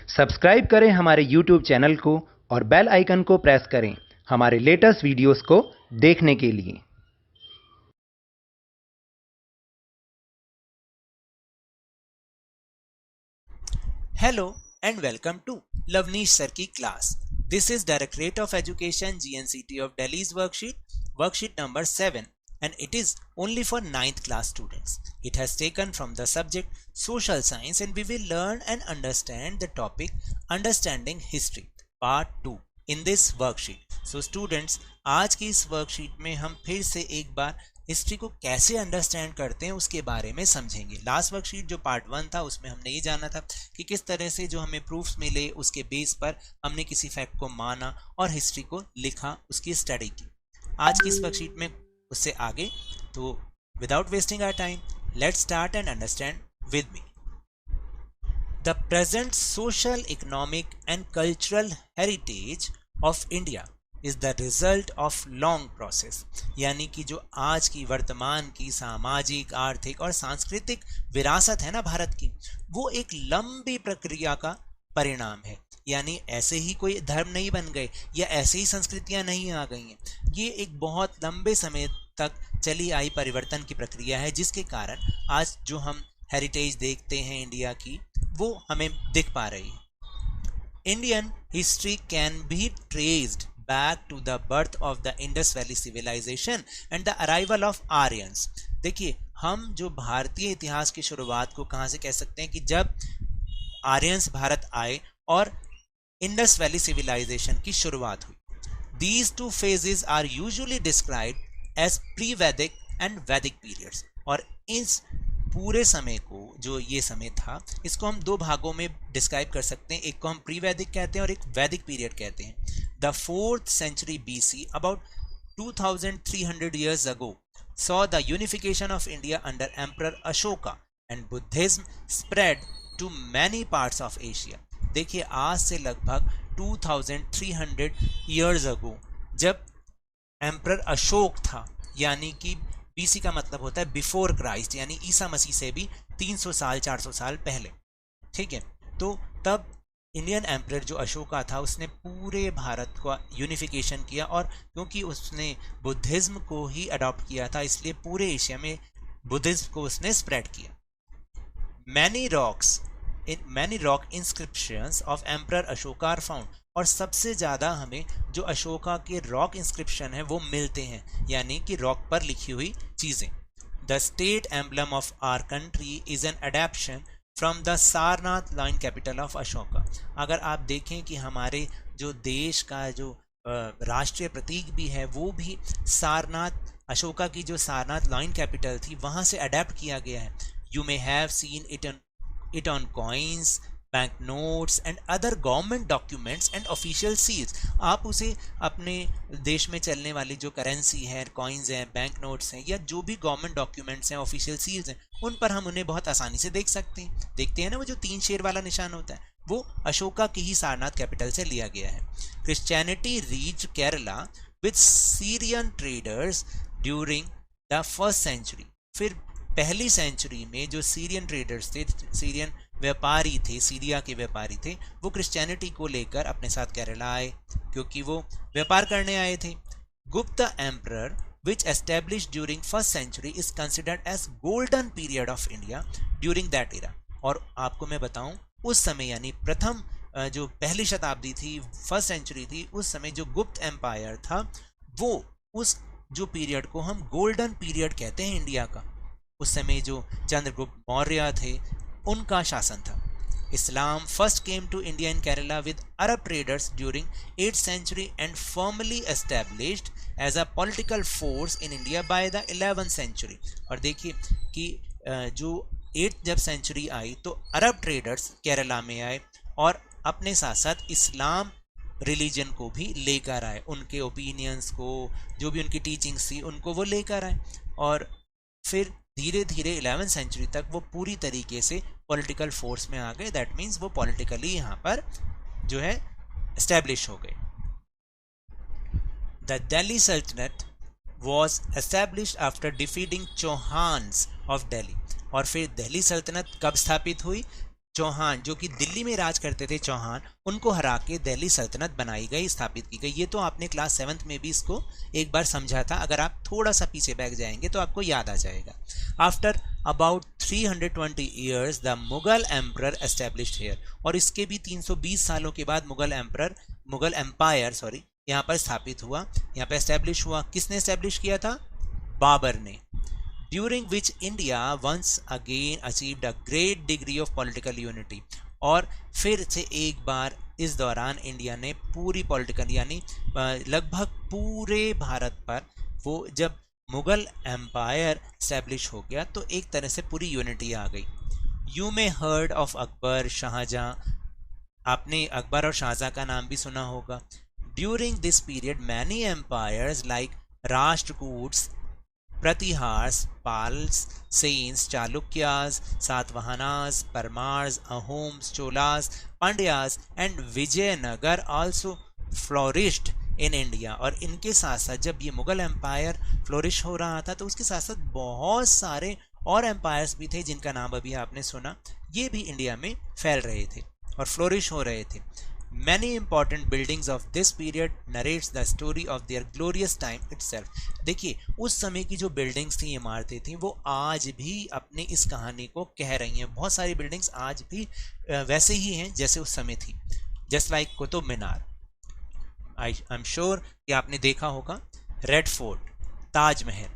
Subscribe करें हमारे YouTube channel को और बेल आइकन को प्रेस करें हमारे लेटेस्ट वीडियोस को देखने के लिए। Hello and welcome to Lavneesh Sir की class. This is Directorate of Education GNCT of Delhi's worksheet number 7, and it is only for 9th class students. It has taken from the subject Social Science, and we will learn and understand the topic Understanding History Part 2 in this worksheet. So students, आज की इस worksheet में हम फिर से एक बार history को कैसे अंडरस्टैंड करते हैं उसके बारे में समझेंगे। लास्ट वर्कशीट जो पार्ट 1 था उसमें हमने ये जाना था कि किस तरह से जो हमें प्रूफ्स मिले उसके बेस पर हमने किसी फैक्ट को माना और हिस्ट्री को लिखा, उसकी स्टडी की। आज की इस वर्कशीट में उससे आगे, तो without wasting our time let's start and understand with me. The present social, economic and cultural heritage of India is the result of long process, यानी कि जो आज की वर्तमान की सामाजिक, आर्थिक और सांस्कृतिक विरासत है ना भारत की, वो एक लंबी प्रक्रिया का परिणाम है। यानी ऐसे ही कोई धर्म नहीं बन गए या ऐसे ही संस्कृतियां नहीं आ गई हैं, ये एक बहुत लंबे समय तक चली आई परिवर्तन की प्रक्रिया है, जिसके कारण आज जो हम हेरिटेज देखते हैं इंडिया की, वो हमें दिख पा रही है। Indian history can be traced back to the birth of the Indus Valley civilization and the arrival of Aryans. देखिए, हम जो भारतीय इतिहास की शुरुआत को कहां से कह सकते हैं कि जब आर्यंस भारत आए और इंडस वैली सिविलाइजेशन की शुरुआत हुई। These two phases are usually described as pre-Vedic and Vedic periods, और इस पूरे समय को, जो ये समय था, इसको हम दो भागों में डिस्क्राइब कर सकते हैं। एक को हम प्री वैदिक कहते हैं और एक वैदिक पीरियड कहते हैं। The 4th century BC, about 2300 years ago, saw the unification of India under Emperor Ashoka and Buddhism spread to many parts of Asia. देखिए, आज से लगभग 2300 years ago, जब एम्परर अशोक था, यानी कि बीसी का मतलब होता है बिफोर क्राइस्ट, यानी ईसा मसीह से भी 300 साल 400 साल पहले, ठीक है। तो तब इंडियन एम्परर जो अशोका था, उसने पूरे भारत का यूनिफिकेशन किया, और क्योंकि उसने बुद्धिज्म को ही अडॉप्ट किया था, इसलिए पूरे एशिया में बुद्धिज्म को उसने स्प्रेड किया। Many rock inscriptions of emperor Ashoka are found, और सबसे ज़्यादा हमें जो अशोका के रॉक इंस्क्रिप्शन है वो मिलते हैं, यानी कि रॉक पर लिखी हुई चीज़ें। The state emblem of our country is an adaptation from the Sarnath line capital of Ashoka. अगर आप देखें कि हमारे जो देश का जो राष्ट्रीय प्रतीक भी है, वो भी सारनाथ, अशोका की जो सारनाथ लाइन कैपिटल थी, वहाँ से अडेप्ट किया गया है। You may have seen it on coins, bank notes and other government documents and official seals. आप उसे अपने देश में चलने वाली जो करेंसी है, कॉइन्स हैं, बैंक नोट्स हैं, या जो भी गवर्नमेंट डॉक्यूमेंट्स हैं, ऑफिशियल सील्स हैं, उन पर हम उन्हें बहुत आसानी से देख सकते हैं। देखते हैं ना, वो जो 3 शेर वाला निशान होता है, वो अशोका की ही सारनाथ कैपिटल से लिया गया है। Christianity reached Kerala with Syrian traders during the 1st century। फिर पहली सेंचुरी में जो सीरियन ट्रेडर्स थे, सीरियन व्यापारी थे, सीरिया के व्यापारी थे, वो क्रिश्चियनिटी को लेकर अपने साथ केरला आए, क्योंकि वो व्यापार करने आए थे। Gupta emperor which establish during 1st century is considered as golden period of India during that era. और आपको मैं बताऊं, उस समय यानी प्रथम जो पहली शताब्दी थी, 1st century थी, उस समय जो गुप्त एम्पायर था, वो उस जो पीरियड को हम गोल्डन पीरियड कहते हैं इंडिया का। उस समय जो चंद्रगुप्त मौर्य थे, उनका शासन था। Islam first came to India in Kerala with Arab traders during 8th century and formally established as a political force in India by the 11th century। और देखिए कि जो 8th जब सेंचुरी आई, तो अरब ट्रेडर्स केरला में आए और अपने साथ साथ इस्लाम रिलीजन को भी लेकर आए, उनके ओपिनियंस को, जो भी उनकी टीचिंग्स थी, उनको वो लेकर आए, और फिर धीरे धीरे 11th century तक वो पूरी तरीके से पॉलिटिकल फोर्स में आ गए। दैट मीन्स वो पॉलिटिकली यहाँ पर जो है एस्टैब्लिश हो गए। The Delhi sultanate was established after defeating Chauhans of Delhi. और फिर दिल्ली सल्तनत कब स्थापित हुई? चौहान जो कि दिल्ली में राज करते थे, चौहान, उनको हरा के दिल्ली सल्तनत बनाई गई, स्थापित की गई। ये तो आपने क्लास 7th में भी इसको एक बार समझा था, अगर आप थोड़ा सा पीछे बैठ जाएंगे तो आपको याद आ जाएगा। After about 320 years the Mughal emperor established here, और इसके भी 320 सालों के बाद मुगल एम्पायर यहाँ पर स्थापित हुआ, यहाँ पर एस्टेब्लिश हुआ। किसने एस्टेब्लिश किया था? बाबर ने। During which India once again achieved a great degree of political unity, और फिर से एक बार इस दौरान इंडिया ने पूरी पॉलिटिकल यानी लगभग पूरे भारत पर, वो जब मुगल एम्पायर स्टैब्लिश हो गया तो एक तरह से पूरी यूनिटी आ गई। You may heard of Akbar, Shahjahan, आपने अकबर और शाहजहां का नाम भी सुना होगा। During this period many empires like Rashtrakutas, Pratiharas, Palas, Senas, Chalukyas, Satavahanas, Paramaras, Ahoms, Cholas, Pandyas and Vijayanagara also flourished in India. और इनके साथ साथ जब ये मुगल एम्पायर फ्लोरिश हो रहा था तो उसके साथ साथ बहुत सारे और एम्पायर्स भी थे जिनका नाम अभी आपने सुना, ये भी इंडिया में फैल रहे थे और फ्लोरिश हो रहे थे। Many important buildings of this period narrates the story of their glorious time itself। देखिए उस समय की जो बिल्डिंग्स थी, इमारतें थी, वो आज भी अपनी इस कहानी को कह रही हैं। बहुत सारी बिल्डिंग्स आज भी वैसे ही हैं जैसे उस समय थी। Just like Qutub Minar, I am sure कि आपने देखा होगा, Red Fort, Taj Mahal,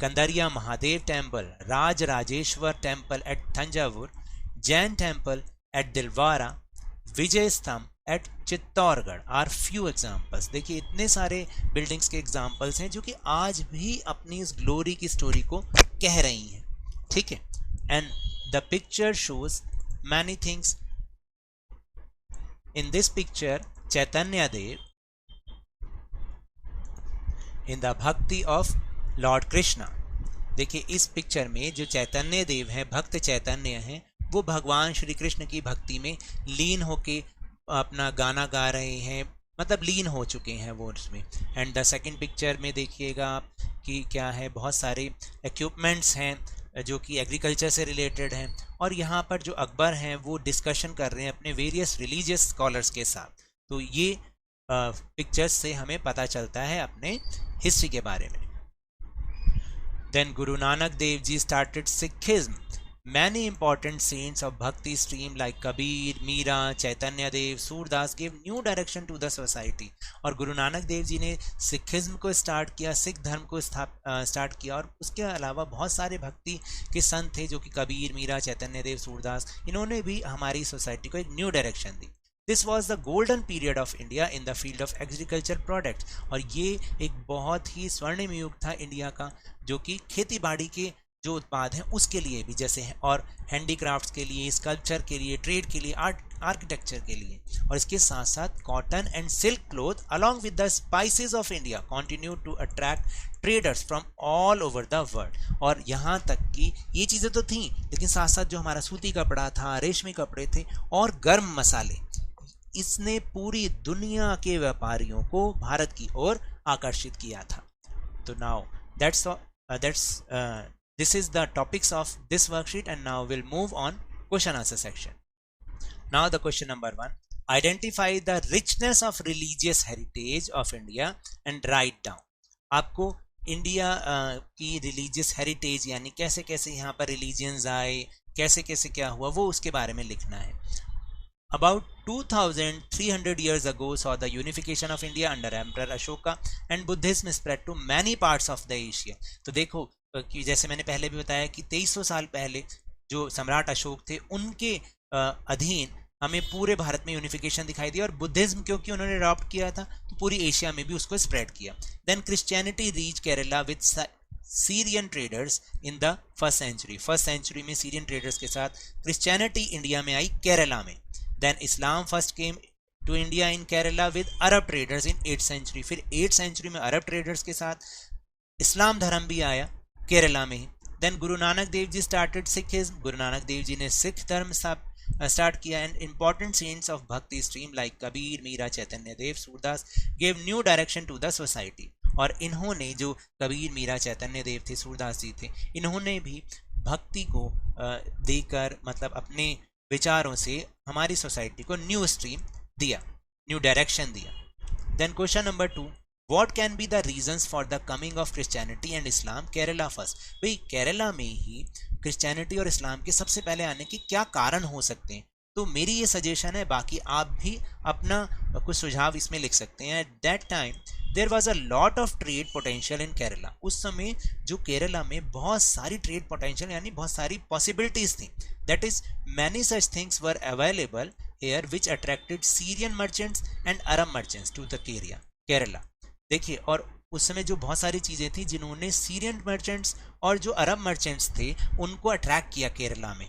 Kandariya Mahadev temple, Rajarajeshwara temple at Thanjavur, Jain temple at Dilwara, Vijay Stambh at Chittorgarh are few examples. देखिए इतने सारे बिल्डिंग्स के एग्जाम्पल्स हैं जो कि आज भी अपनी इस ग्लोरी की स्टोरी को कह रही हैं, ठीक है। And the picture shows many things. In this picture Chaitanya Dev in the bhakti of lord Krishna. देखिए इस पिक्चर में जो चैतन्य देव हैं, भक्त चैतन्य हैं, वो भगवान श्री कृष्ण की भक्ति में लीन होके अपना गाना गा रहे हैं, मतलब लीन हो चुके हैं वो उसमें। एंड द सेकंड पिक्चर में देखिएगा आप कि क्या है, बहुत सारे इक्विपमेंट्स हैं जो कि एग्रीकल्चर से रिलेटेड हैं, और यहाँ पर जो अकबर हैं वो डिस्कशन कर रहे हैं अपने वेरियस रिलीजियस स्कॉलर्स के साथ। तो ये पिक्चर्स से हमें पता चलता है अपने हिस्ट्री के बारे में। Then Guru Nanak Dev ji started Sikhism. Many important saints of bhakti stream like Kabir, Meera, Chaitanya Dev, Surdas gave new direction to the society। और गुरु नानक देव जी ने सिखिज्म को स्टार्ट किया, सिख धर्म को स्टार्ट किया, और उसके अलावा बहुत सारे भक्ति के संत थे जो कि कबीर, मीरा, चैतन्य देव, सूरदास, इन्होंने भी हमारी सोसाइटी को एक new direction the. This was the golden period of India in the field of agriculture product. और ये एक बहुत ही स्वर्णिम युग था इंडिया का, जो कि खेती बाड़ी के जो उत्पाद हैं उसके लिए भी, जैसे हैं, और हैंडीक्राफ्ट्स के लिए, स्कल्पचर के लिए, ट्रेड के लिए, आर्किटेक्चर के लिए, और इसके साथ साथ cotton and silk cloth along with the spices of India continue to attract traders from all over the world. और यहाँ तक कि ये चीज़ें तो थीं, लेकिन साथ साथ जो हमारा सूती कपड़ा था, रेशमी कपड़े थे, और गर्म मसाले, इसने पूरी दुनिया के व्यापारियों को भारत की ओर आकर्षित किया था। तो now this is the topics of this worksheet, and now we'll move on question answer section. Now the question number 1, identify the richness of religious heritage of India and write down। आपको India की religious heritage यानी कैसे कैसे यहाँ पर religions आए, कैसे कैसे क्या हुआ, वो उसके बारे में लिखना है। About 2300 years ago saw the unification of India under Emperor Ashoka and Buddhism spread to many parts of the Asia। तो देखो कि जैसे मैंने पहले भी बताया कि 2300 साल पहले जो सम्राट अशोक थे उनके अधीन हमें पूरे भारत में यूनिफिकेशन दिखाई दी, और बुद्धिज्म क्योंकि उन्होंने अडॉप्ट किया था तो पूरी एशिया में भी उसको स्प्रेड किया। Then Christianity reach Kerala with Syrian traders in the first century. First century में सीरियन ट्रेडर्स के साथ क्रिश्चियनिटी इंडिया में आई, केरला में। Then Islam first came to India in Kerala with Arab traders in 8th century. फिर 8th सेंचुरी में Arab traders के साथ इस्लाम धर्म भी आया केरला में ही। Then Guru Nanak Dev ji started Sikhism. Guru Nanak Dev ji ने सिख धर्म स्टार्ट किया। And important saints of bhakti stream like Kabir, Meera, Chaitanya Dev, Surdas gave new direction to the society. और इन्होंने, जो कबीर, मीरा, चैतन्य देव थे, सूरदास जी थे, इन्होंने भी भक्ति को देकर, मतलब अपने विचारों से हमारी सोसाइटी को न्यू स्ट्रीम दिया, न्यू डायरेक्शन दिया। Then question number 2, what can be the reasons for the coming of Christianity and Islam Kerala first. भाई केरला में ही क्रिश्चियनिटी और इस्लाम के सबसे पहले आने के क्या कारण हो सकते हैं। तो मेरी ये सजेशन है, बाकी आप भी अपना कुछ सुझाव इसमें लिख सकते हैं। At that time there was a lot of trade potential in Kerala. उस समय जो केरला में बहुत सारी ट्रेड पोटेंशियल यानी बहुत सारी पॉसिबिलिटीज थी। That is many such things were available here which attracted Syrian merchants and Arab merchants to the Kerala. देखिए, और उस समय जो बहुत सारी चीज़ें थी जिन्होंने सीरियन मर्चेंट्स और जो अरब मर्चेंट्स थे उनको अट्रैक्ट किया केरला में,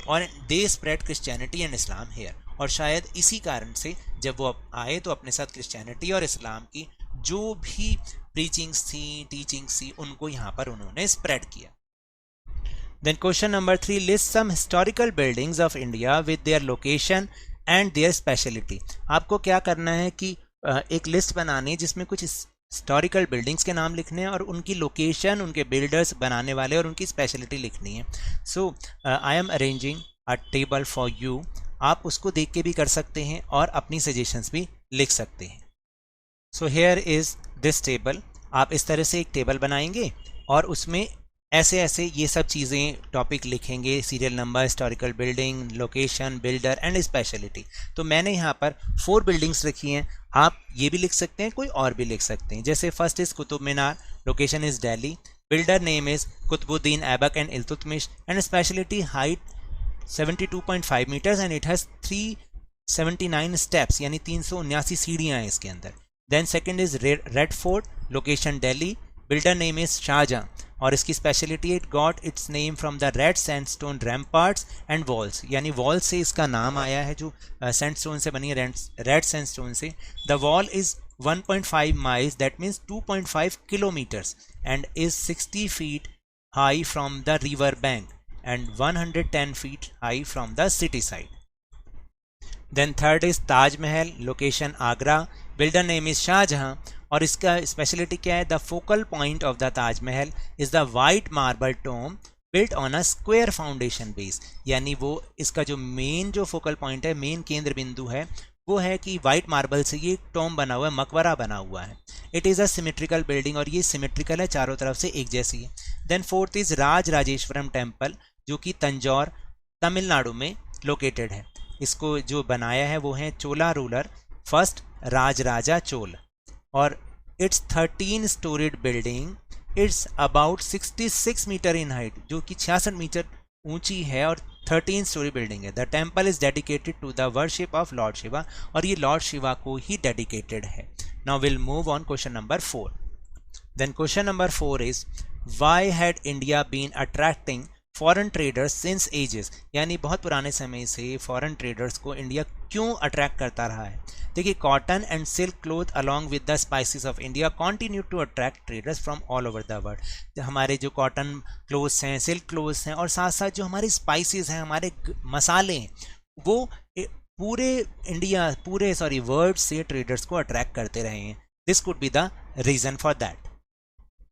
और they spread Christianity and Islam here. और शायद इसी कारण से जब वो आए तो अपने साथ क्रिश्चियनिटी और इस्लाम की जो भी प्रीचिंग्स थी, टीचिंग्स थी, उनको यहाँ पर उन्होंने स्प्रेड किया। Then question number 3, list some historical buildings of India with their location and their speciality. आपको क्या करना है कि एक लिस्ट बनानी है जिसमें कुछ हिस्टोरिकल बिल्डिंग्स के नाम लिखने हैं और उनकी लोकेशन, उनके बिल्डर्स बनाने वाले और उनकी स्पेशलिटी लिखनी है। So I am arranging a table for you. आप उसको देख के भी कर सकते हैं और अपनी सजेशंस भी लिख सकते हैं। So here is this table. आप इस तरह से एक टेबल बनाएंगे और उसमें ऐसे ऐसे ये सब चीज़ें टॉपिक लिखेंगे, serial number, historical building, location, builder and speciality. तो मैंने यहाँ पर 4 बिल्डिंग्स लिखी हैं, आप ये भी लिख सकते हैं, कोई और भी लिख सकते हैं। जैसे first is Qutub Minar, location is Delhi, builder name is Qutubuddin Aibak and Iltutmish and speciality height 72.5 metres and it has 379 steps यानी 379 सीढ़ियाँ हैं इसके अंदर। Then second is Red Fort, location Delhi, builder name is Shahjahan और इसकी speciality it got its name from the red sandstone ramparts and walls, यानी wall से इसका नाम आया है जो सैंडस्टोन से बनी है, रेड सैंडस्टोन से। The wall is 1.5 miles that means 2.5 kilometres and is 60 feet high from the river bank and 110 feet high from the city side. Then third is Taj Mahal, location Agra, builder name is Shahjahan और इसका speciality क्या है, the focal point of the Taj Mahal is the white marble tomb built on a square foundation base, यानी वो इसका जो main जो focal point है, मेन केंद्र बिंदु है, वो है कि वाइट मार्बल से ये टोम बना हुआ है, मकबरा बना हुआ है। It is a symmetrical building और ये सिमेट्रिकल है, चारों तरफ से एक जैसी है। Then fourth is Rajarajeshwaram temple जो कि तंजौर तमिलनाडु में लोकेटेड है। इसको जो बनाया है वो है चोला रूलर फर्स्ट राजराजा चोल और it's 13 storied building, it's about 66 metre in height जो कि 66 मीटर ऊंची है और 13 स्टोरी बिल्डिंग है। The temple is dedicated to the worship of lord Shiva और ये लॉर्ड शिवा को ही डेडिकेटेड है। Now will move on question number 4। Then question number 4 is why had India been attracting foreign traders since edges, यानी बहुत पुराने समय से फॉरेन ट्रेडर्स को इंडिया क्यों अट्रैक्ट करता रहा है। देखिए, cotton and silk cloth along with the spices of India continue to attract traders from all over the world. हमारे जो कॉटन क्लोथ्स हैं, सिल्क क्लोथ्स हैं और साथ साथ जो हमारे स्पाइसेस हैं, हमारे मसाले हैं, वो पूरे वर्ल्ड से ट्रेडर्स को अट्रैक्ट करते रहे हैं। This could be the reason for that.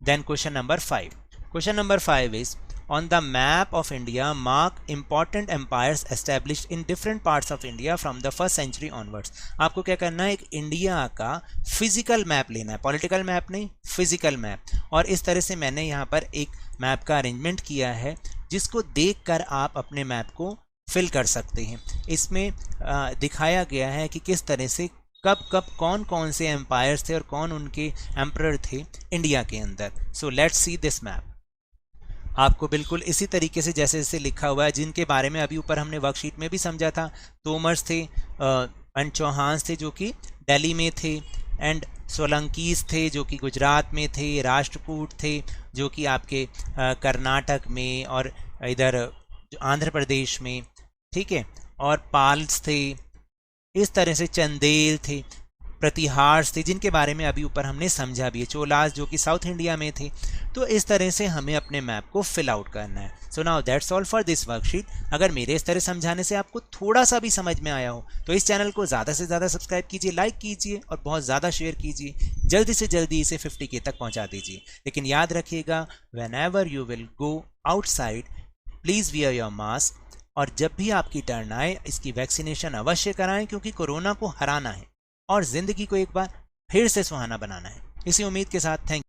Then question number 5। Question number 5 is on the map of India mark important empires established in different parts of India from the 1st century onwards। आपको क्या करना है, एक India का physical map लेना है, political map नहीं, physical map. और इस तरह से मैंने यहाँ पर एक मैप का अरेंजमेंट किया है जिसको देखकर आप अपने मैप को फिल कर सकते हैं। इसमें दिखाया गया है कि किस तरह से कब कब कौन कौन से एम्पायर्स थे और कौन उनके एम्परर थे इंडिया के अंदर। So let's see this map. आपको बिल्कुल इसी तरीके से जैसे जैसे लिखा हुआ है, जिनके बारे में अभी ऊपर हमने वर्कशीट में भी समझा था, तोमर्स थे एंड चौहान्स थे जो कि दिल्ली में थे, एंड सोलंकीस थे जो कि गुजरात में थे, राष्ट्रकूट थे जो कि आपके कर्नाटक में और इधर आंध्र प्रदेश में, ठीक है, और पाल्स थे, इस तरह से चंदेल थे, प्रतिहार्स थे जिनके बारे में अभी ऊपर हमने समझा भी है, चोलास जो कि साउथ इंडिया में थे। तो इस तरह से हमें अपने मैप को फिल आउट करना है। So now that's all for this worksheet. अगर मेरे इस तरह समझाने से आपको थोड़ा सा भी समझ में आया हो तो इस चैनल को ज़्यादा से ज़्यादा सब्सक्राइब कीजिए, लाइक कीजिए और बहुत ज़्यादा शेयर कीजिए, जल्दी से जल्दी इसे 50K तक पहुँचा दीजिए। लेकिन याद रखिएगा, whenever you will go outside please wear your mask, और जब भी आपकी टर्न आए इसकी वैक्सीनेशन अवश्य कराएं, क्योंकि कोरोना को हराना है और जिंदगी को एक बार फिर से सुहाना बनाना है। इसी उम्मीद के साथ थैंक